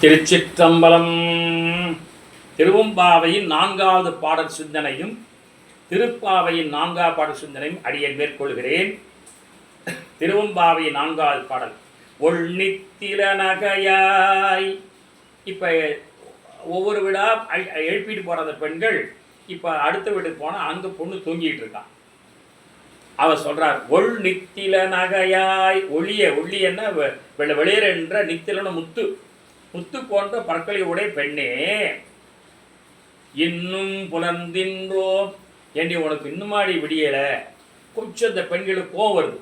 திருச்சிற்றம்பலம். திருவம்பாவையின் 4வது பாடல் சிந்தனையும் திருப்பாவையின் 4வது பாடல் சிந்தனையும் அடியேன் மேற்கொள்கிறேன். திருவம்பாவையின் 4வது பாடல் ஒள்நித்தில நகையாய். இப்போ ஒவ்வொரு வீடா எழுப்பிட்டு போகிற அந்த பெண்கள் இப்போ அடுத்த வீட்டுக்கு போனால் அங்கே பொண்ணு தூங்கிட்டு இருக்கான். அவர் சொல்கிறார், ஒள் நித்தில நகையாய். ஒளியன்னா வெளியேற என்ற நித்திலன முத்து போன்ற பற்களை உடைய பெண்ணே, இன்னும் புலர்ந்தின்றோ ஏண்டி உனக்கு இன்னுமாடி விடியலை. கொஞ்சம் இந்த பெண்களுக்கு கோவம் வருது.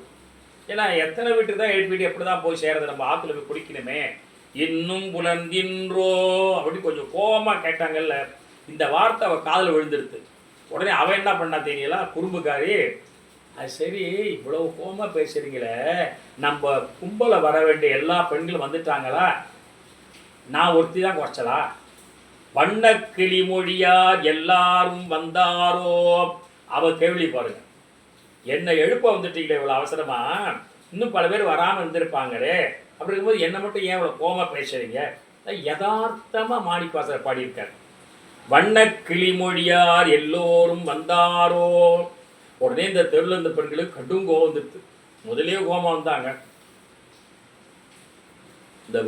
ஏன்னா எத்தனை வீட்டுக்கு தான் எழுப்பிட்டு எப்படி தான் போய் சேரது, நம்ம ஆற்றுல போய் குடிக்கணுமே. இன்னும் புலர்ந்தின்றோ அப்படி கொஞ்சம் கோபமாக கேட்டாங்கல்ல. இந்த வார்த்தை அவள் காதில் விழுந்துடுது. உடனே அவன் என்ன பண்ணா தெரியல, குறும்புக்காரி, அது சரி இவ்வளவு கோபமாக பேசுகிறீங்களே, நம்ம கும்பலை வர வேண்டிய எல்லா பெண்களும் வந்துட்டாங்களா, நான் ஒருத்தி தான் குறைச்சலா? வண்ண கிளிமொழியார் எல்லாரும் வந்தாரோ. அவ கேள்வி பாருங்க, என்னை எழுப்ப வந்துட்டீங்களே இவ்வளோ அவசரமா, இன்னும் பல பேர் வராமல் இருந்திருப்பாங்களே. அப்படி இருக்கும்போது என்னை மட்டும் ஏன் இவ்வளோ கோபமாக பேசுறீங்க? யதார்த்தமாக மாணிக்கவாசகர் பாடியிருக்கார். வண்ண கிளிமொழியார் எல்லோரும் வந்தாரோ. உடனே இந்த தெருவில் இருந்த பெண்களுக்கு கடும் கோபம் வந்துடுது. முதலே கோபம் வந்தாங்க. இந்த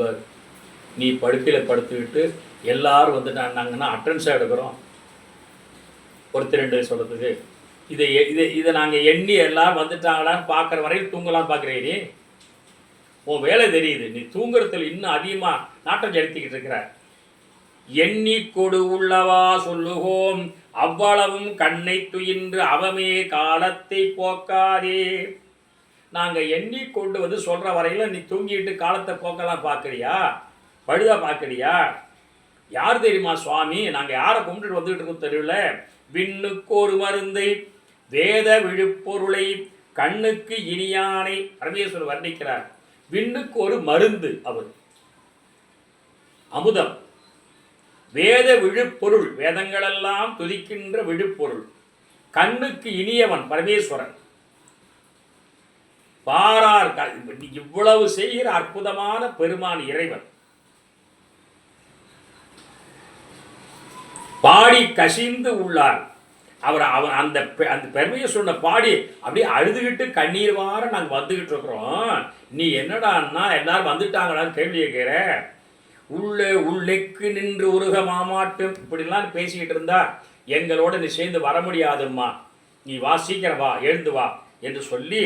நீ படுக்கையில் படுத்துக்கிட்டு எல்லாரும் வந்துட்டாங்கன்னா அட்டன்ஸாக எடுக்கிறோம். ஒருத்தர் ரெண்டு சொல்கிறதுக்கு இதை நாங்கள் எண்ணி எல்லாரும் வந்துட்டாங்களான்னு பார்க்குற வரையில் தூங்கலாம் பார்க்குறீ. நீ உன் வேலை தெரியுது, நீ தூங்குறதுல இன்னும் அதிகமாக நாட்டம் செலுத்திக்கிட்டு இருக்கிற. எண்ணி கொடு உள்ளவா சொல்லுவோம் அவ்வளவும் கண்ணை துயின்று அவமே காலத்தை போக்காதே. நாங்கள் எண்ணி கொண்டு வந்து சொல்கிற வரையில் நீ தூங்கிட்டு காலத்தை போக்கலாம் பார்க்குறியா, பழுதா பார்க்குறியா? யார் தெரியுமா சுவாமி, நாங்கள் யாரை கும்பிட்டு வந்துகிட்டு இருக்கோம் தெரியல. விண்ணுக்கு ஒரு மருந்தை வேத விழுப்பொருளை கண்ணுக்கு இனியானை பரமேஸ்வரர் வர்ணிக்கிறார். விண்ணுக்கு ஒரு மருந்து, அவர் அமுதம். வேத விழுப்பொருள், வேதங்களெல்லாம் துதிக்கின்ற விழுப்பொருள். கண்ணுக்கு இனியவன் பரமேஸ்வரன். பாரார் இவ்வளவு செய்கிற அற்புதமான பெருமான் இறைவன். பாடி கசிந்து உள்ளார் அவர். அந்த பெருமையை பாடி அப்படியே அழுதுகிட்டு கண்ணீர் வார நாங்கள் வந்துகிட்டு இருக்கிறோம். நீ என்னடான்னா எல்லாரும் வந்துட்டாங்களான்னு கேள்வி கேட்கிற. உள்ளெக்கு நின்று உருக மாமாட்டும் இப்படிலாம் பேசிக்கிட்டு இருந்தா எங்களோட நீ சேர்ந்து வர முடியாதும்மா, நீ வா, சீக்கிரம் வா, எழுந்து வா என்று சொல்லி,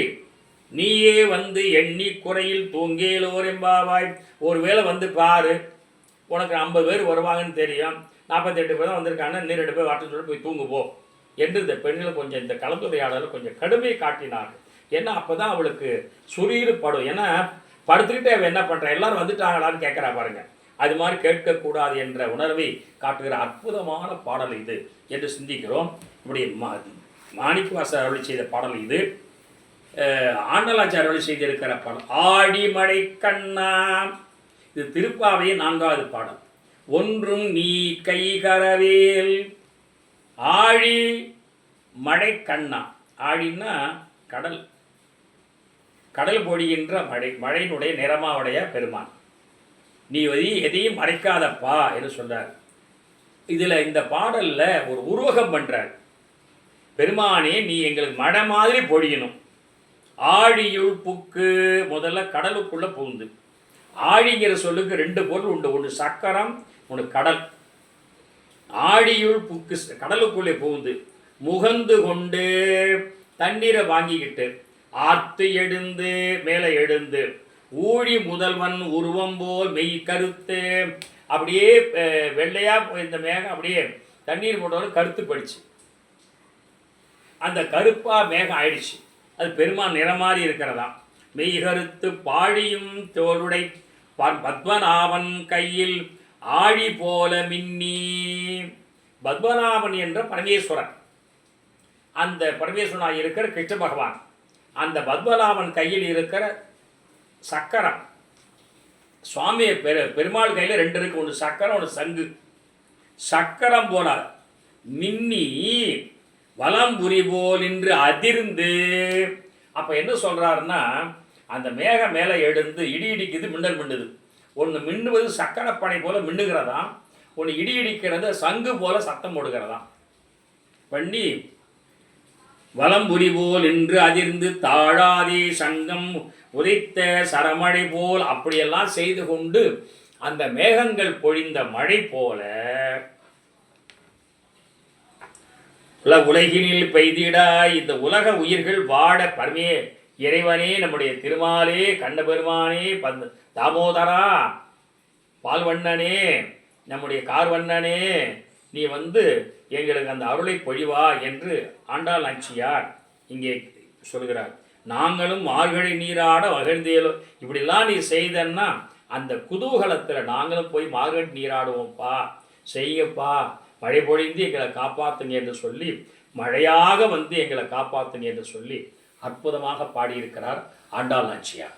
நீயே வந்து எண்ணி குறையில் தூங்கேலோர் எம்பாவாய். ஒரு வேளை வந்து பாரு, உனக்கு 50 பேர் வருவாங்கன்னு தெரியும், 48 பேர் தான் வந்திருக்காங்க, நீ 2 பேர் வாட்டு சொல்லி போய் தூங்குப்போ என்று இந்த பெண்களை கொஞ்சம் இந்த கலந்துரையாடலை கொஞ்சம் கடுமையை காட்டினார்கள். ஏன்னா அப்போ தான் அவளுக்கு சுரீர் படும். ஏன்னா படுத்துக்கிட்டே அவள் என்ன பண்ணுறா, எல்லாரும் வந்துட்டாங்களான்னு கேட்குறா பாருங்க. அது மாதிரி கேட்கக்கூடாது என்ற உணர்வை காட்டுகிற அற்புதமான பாடல் இது என்று சிந்திக்கிறோம். இப்படி மாணிக்கவாசகர் அருளி செய்த பாடல் இது. ஆண்டலாச்சார் அருளி செய்திருக்கிற பாடல் ஆடிமழை கண்ணா. இது திருப்பாவையின் 4வது பாடல். ஒன்றும் நீ கைகரவேல் ஆழி மழை கண்ணா. ஆழின்னா கடல், கடல் பொழிகின்ற மழை, மழையினுடைய நிறமாவுடைய பெருமான். நீ எதையும் மறைக்காதப்பா என்று சொல்றார். இதில் இந்த பாடலில் ஒரு உருவகம் பண்ணுறார். பெருமானே, நீ எங்களுக்கு மழை மாதிரி பொழியணும். ஆழியுள் புக்கு, முதல்ல கடலுக்குள்ளே புகுந்து. ஆழிங்கிற சொல்லுக்கு 2 பொருள் உண்டு, ஒன்று சக்கரம், ஒன்று கடல். ஆழியுள் புக்கு, கடலுக்குள்ளே புகுந்து முகந்து கொண்டு தண்ணீரை வாங்கிக்கிட்டு ஆற்று எழுந்து மேலே எழுந்து ஊழி முதல்வன் உருவம் போல் மெய் கருத்து. அப்படியே வெள்ளையா இந்த மேகம் அப்படியே தண்ணீர் போட்டவரை கருத்து படிச்சு அந்த கருப்பா மேகம் ஆயிடுச்சு. அது பெருமான் நிறமாறி இருக்கிறதா. மெய் கருத்து பாழியும் தோளுடை பத்மநாபன் கையில் ஆழி போல மின்னி. பத்மநாபன் என்ற பரமேஸ்வரன், அந்த பரமேஸ்வரனாக இருக்கிற கிருஷ்ண பகவான், அந்த பத்மநாபன் கையில் இருக்கிற சக்கரம். சுவாமி பெருமாள் கையில் 2 இருக்கு, ஒன்று சக்கரம், ஒன்று சங்கு. சக்கரம் போல மின்னி வலம்புரி போல் என்று அதிர்ந்து. அப்போ என்ன சொல்கிறாருன்னா, அந்த மேகம் மேலே எழுந்து இடி இடிக்குது, மின்னல் மின்னுது. ஒன்று மின்னுவது சக்கரப்படை போல மின்னுகிறதாம், ஒன்று இடி இடிக்கிறது சங்கு போல சத்தம் போடுகிறதாம் பண்ணி வலம்புரி போல் என்று அதிர்ந்து தாழாதே சங்கம் உதைத்த சரமழை போல் அப்படியெல்லாம் செய்து கொண்டு அந்த மேகங்கள் பொழிந்த மழை போல உலகினில் பெய்திடா இந்த உலக உயிர்கள் வாட பரமே இறைவனே, நம்முடைய திருமாலே, கண்ணபெருமானே, தாமோதரா, பால்வண்ணனே, நம்முடைய கார்வண்ணனே, நீ வந்து எங்களுக்கு அந்த அருளை பொழிவா என்று ஆண்டாள் நாச்சியார் இங்கே சொல்கிறார். நாங்களும் மார்கழி நீராட மகிழ்ந்தேலும் இப்படிலாம் நீ செய்தன்னா அந்த குதூகலத்தில் நாங்களும் போய் மார்கழி நீராடுவோம்ப்பா, செய்யப்பா, மழை பொழிந்து எங்களை காப்பாற்றுங்க என்று சொல்லி, மழையாக வந்து எங்களை காப்பாற்றுங்க என்று சொல்லி அற்புதமாக பாடியிருக்கிறார் ஆண்டாள் நாச்சியார்.